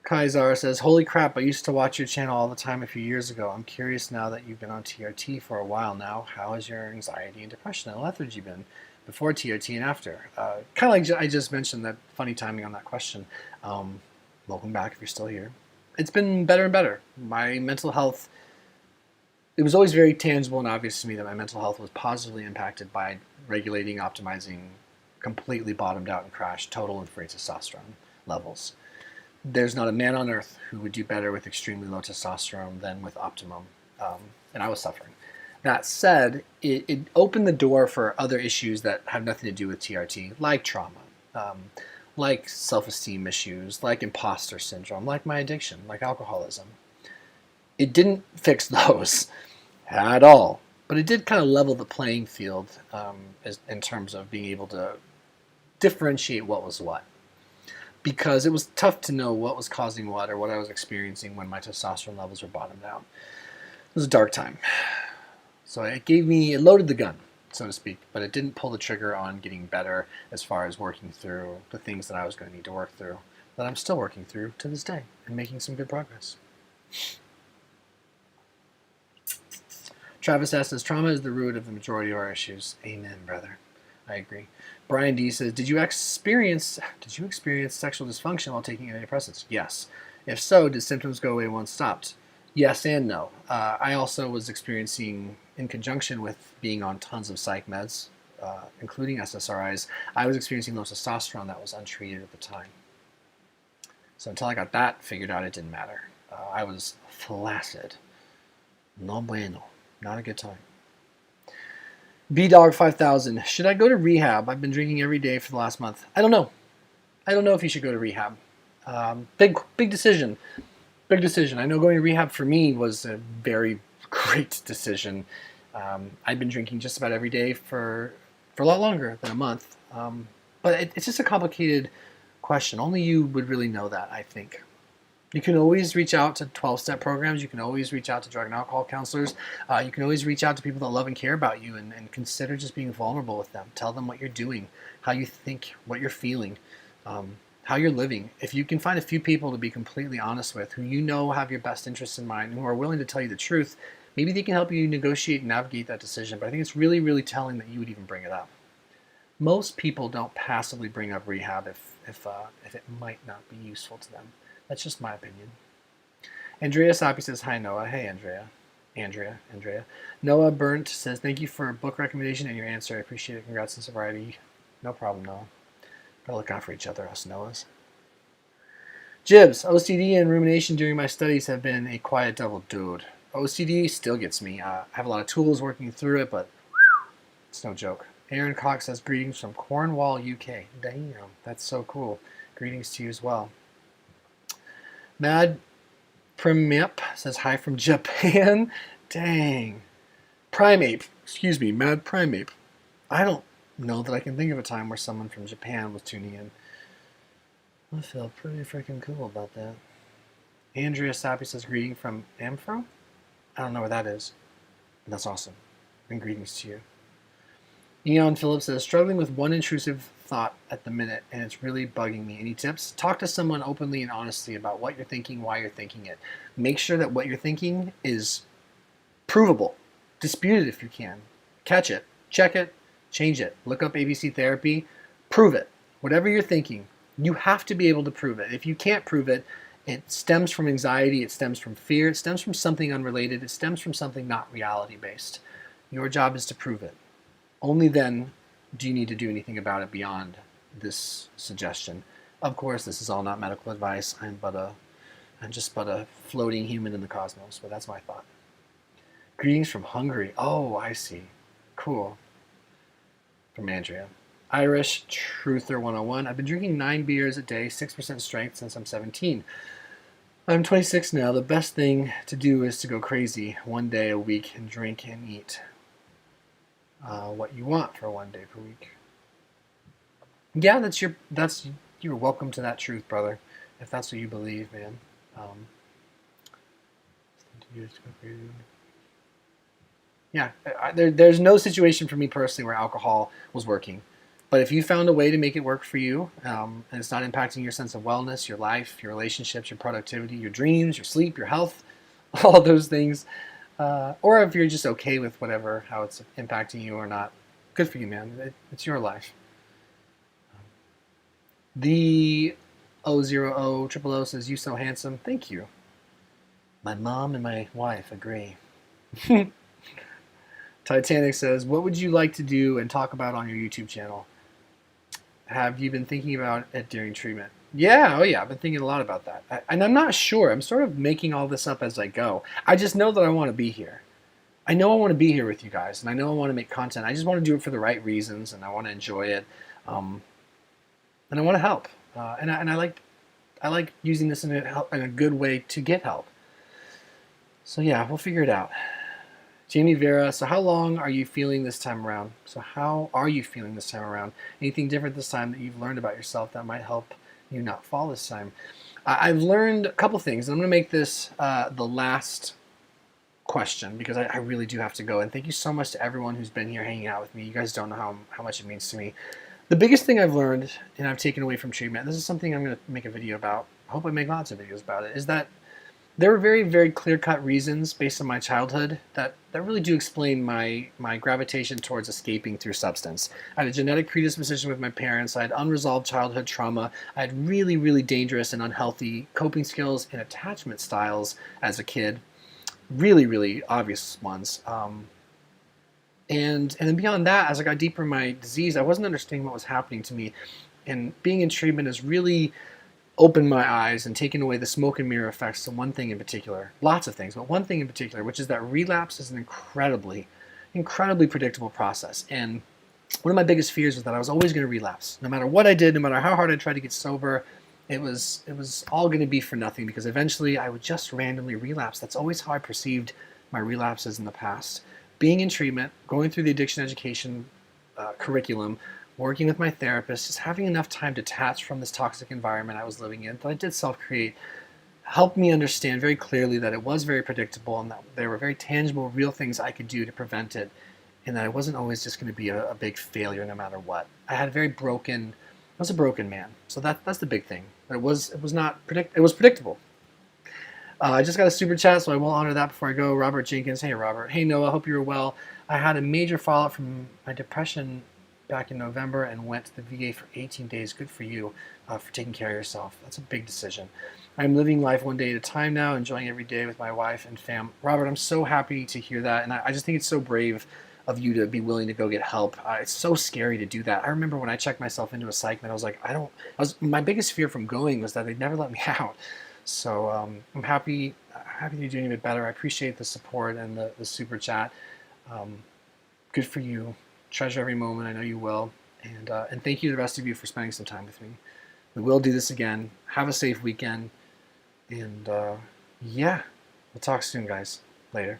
Speaker 1: Kaizar says, holy crap, I used to watch your channel all the time a few years ago. I'm curious now that you've been on TRT for a while now. How has your anxiety and depression and lethargy been before TRT and after? Kind of like I just mentioned, that funny timing on that question. Welcome back if you're still here. It's been better and better. My mental health, it was always very tangible and obvious to me that my mental health was positively impacted by regulating, optimizing, completely bottomed out and crashed total and free testosterone levels. There's not a man on earth who would do better with extremely low testosterone than with optimum, and I was suffering. That said, it opened the door for other issues that have nothing to do with TRT, like trauma, like self-esteem issues, like imposter syndrome, like my addiction, like alcoholism. It didn't fix those at all, but it did kind of level the playing field in terms of being able to differentiate what was what. Because it was tough to know what was causing what or what I was experiencing when my testosterone levels were bottomed out. It was a dark time. So it loaded the gun, so to speak, but it didn't pull the trigger on getting better as far as working through the things that I was going to need to work through, that I'm still working through to this day and making some good progress. Travis S. says, trauma is the root of the majority of our issues. Amen, brother. I agree. Brian D. says, did you experience sexual dysfunction while taking antidepressants? Yes. If so, did symptoms go away once stopped? Yes and no. I also was experiencing, in conjunction with being on tons of psych meds, including SSRIs, I was experiencing low testosterone that was untreated at the time. So until I got that figured out, it didn't matter. I was flaccid. No bueno. Not a good time. B-Dog 5000. Should I go to rehab? I've been drinking every day for the last month. I don't know. I don't know if you should go to rehab. Big decision. Big decision. I know going to rehab for me was a very great decision. I've been drinking just about every day for a lot longer than a month. But it's just a complicated question. Only you would really know that, I think. You can always reach out to 12-step programs. You can always reach out to drug and alcohol counselors. You can always reach out to people that love and care about you and consider just being vulnerable with them. Tell them what you're doing, how you think, what you're feeling, how you're living. If you can find a few people to be completely honest with, who you know have your best interests in mind, who are willing to tell you the truth, maybe they can help you negotiate and navigate that decision. But I think it's really, really telling that you would even bring it up. Most people don't passively bring up rehab if it might not be useful to them. That's just my opinion. Andrea Sapi says, hi, Noah. Hey, Andrea. Noah Burnt says, thank you for a book recommendation and your answer. I appreciate it. Congrats on sobriety. No problem, Noah. Gotta look out for each other, us Noahs. Jibs, OCD and rumination during my studies have been a quiet devil, dude. OCD still gets me. I have a lot of tools working through it, but it's no joke. Aaron Cox says, greetings from Cornwall, UK. Damn, that's so cool. Greetings to you as well. Mad Primip says, hi from Japan. Dang. Primeape. Excuse me, Mad Primeape. I don't know that I can think of a time where someone from Japan was tuning in. I feel pretty freaking cool about that. Andrea Sapi says, greeting from Amfro? I don't know where that is, but that's awesome. And greetings to you. Eon Phillips says, struggling with one intrusive thought at the minute, and it's really bugging me. Any tips? Talk to someone openly and honestly about what you're thinking, why you're thinking it. Make sure that what you're thinking is provable. Dispute it if you can. Catch it. Check it. Change it. Look up ABC therapy. Prove it. Whatever you're thinking, you have to be able to prove it. If you can't prove it, it stems from anxiety, it stems from fear, it stems from something unrelated, it stems from something not reality-based. Your job is to prove it. Only then do you need to do anything about it beyond this suggestion. Of course, this is all not medical advice. I'm just but a floating human in the cosmos, but that's my thought. Greetings from Hungary. Oh, I see. Cool. From Andrea. Irish Truther 101. I've been drinking 9 beers a day, 6% strength since I'm 17. I'm 26 now. The best thing to do is to go crazy one day a week and drink and eat what you want for one day per week. Yeah, you're welcome to that truth, brother. If that's what you believe, man. Yeah, there's no situation for me personally where alcohol was working. But if you found a way to make it work for you, and it's not impacting your sense of wellness, your life, your relationships, your productivity, your dreams, your sleep, your health, all those things, or if you're just okay with whatever, how it's impacting you or not, good for you, man. It's your life. The 000 says, you so handsome. Thank you. My mom and my wife agree. Titanic says, what would you like to do and talk about on your YouTube channel? Have you been thinking about it during treatment? Yeah, oh yeah, I've been thinking a lot about that. And I'm not sure. I'm sort of making all this up as I go. I just know that I want to be here. I know I want to be here with you guys, and I know I want to make content. I just want to do it for the right reasons, and I want to enjoy it, and I want to help. And I like using this in a good way to get help. So yeah, we'll figure it out. Jamie Vera, so how long are you feeling this time around? Anything different this time that you've learned about yourself that might help you not fall this time? I've learned a couple things, and I'm going to make this the last question because I really do have to go. And thank you so much to everyone who's been here hanging out with me. You guys don't know how much it means to me. The biggest thing I've learned and I've taken away from treatment, this is something I'm going to make a video about, I hope I make lots of videos about it, is that there were very, very clear-cut reasons based on my childhood that really do explain my gravitation towards escaping through substance. I had a genetic predisposition with my parents. I had unresolved childhood trauma. I had really, really dangerous and unhealthy coping skills and attachment styles as a kid. Really, really obvious ones. And then beyond that, as I got deeper in my disease, I wasn't understanding what was happening to me. And being in treatment has really opened my eyes and taken away the smoke and mirror effects to one thing in particular. Lots of things, but one thing in particular, which is that relapse is an incredibly predictable process. And one of my biggest fears was that I was always going to relapse. No matter what I did, no matter how hard I tried to get sober, it was all going to be for nothing, because eventually I would just randomly relapse. That's always how I perceived my relapses in the past. Being in treatment, going through the addiction education curriculum, working with my therapist, just having enough time to detach from this toxic environment I was living in that I did self-create, helped me understand very clearly that it was very predictable and that there were very tangible, real things I could do to prevent it, and that I wasn't always just going to be a big failure no matter what. I was a broken man, so that's the big thing. But it was predictable. I just got a super chat, so I will honor that before I go. Robert Jenkins. Hey, Robert. Hey, Noah. Hope you're well. I had a major fallout from my depression back in November and went to the VA for 18 days. Good for you for taking care of yourself. That's a big decision. I'm living life one day at a time now, enjoying every day with my wife and fam. Robert, I'm so happy to hear that, and I just think it's so brave of you to be willing to go get help. It's so scary to do that. I remember when I checked myself into a psych med, I was like, my biggest fear from going was that they'd never let me out. So I'm happy you're doing a bit better. I appreciate the support and the super chat. Good for you. Treasure every moment. I know you will. And thank you to the rest of you for spending some time with me. We will do this again. Have a safe weekend. And yeah, we'll talk soon, guys. Later.